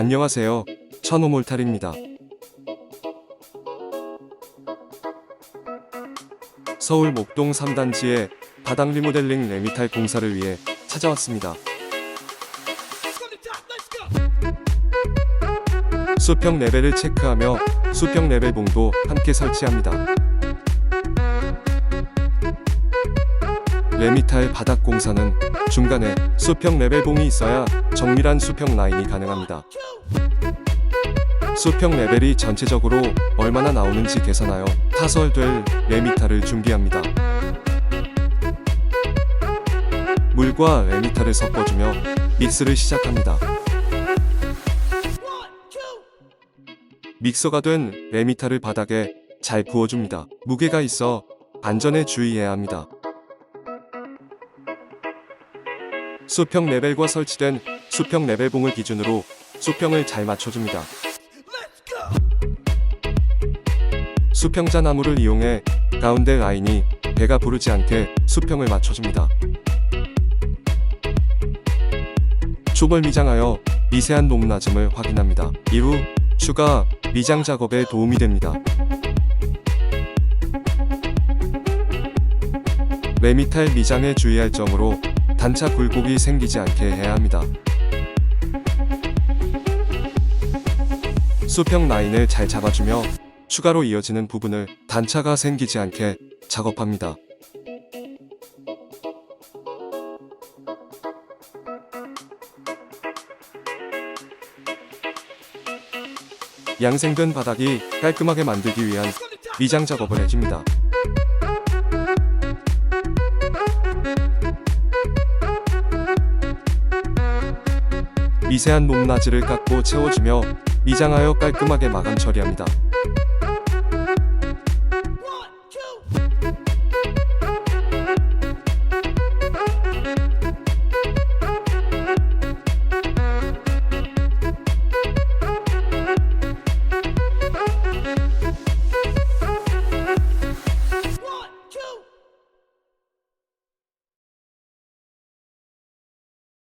안녕하세요. 천호몰탈입니다. 서울 목동 3단지에 바닥 리모델링 레미탈 공사를 위해 찾아왔습니다. 수평 레벨을 체크하며 수평 레벨 봉도 함께 설치합니다. 레미탈 바닥 공사는 중간에 수평 레벨 봉이 있어야 정밀한 수평 라인이 가능합니다. 수평 레벨이 전체적으로 얼마나 나오는지 계산하여 타설될 레미탈을 준비합니다. 물과 레미탈을 섞어주며 믹스를 시작합니다. 믹서가 된 레미탈을 바닥에 잘 부어줍니다. 무게가 있어 안전에 주의해야 합니다. 수평 레벨과 설치된 수평 레벨 봉을 기준으로 수평을 잘 맞춰줍니다. 수평자 나무를 이용해 가운데 라인이 배가 부르지 않게 수평을 맞춰줍니다. 초벌 미장하여 미세한 높낮음을 확인합니다. 이후 추가 미장 작업에 도움이 됩니다. 레미탈 미장에 주의할 점으로 단차 굴곡이 생기지 않게 해야 합니다. 수평 라인을 잘 잡아주며 추가로 이어지는 부분을 단차가 생기지 않게 작업합니다. 양생된 바닥이 깔끔하게 만들기 위한 미장 작업을 해줍니다. 미세한 높낮이를 깎고 채워주며 미장하여 깔끔하게 마감 처리합니다.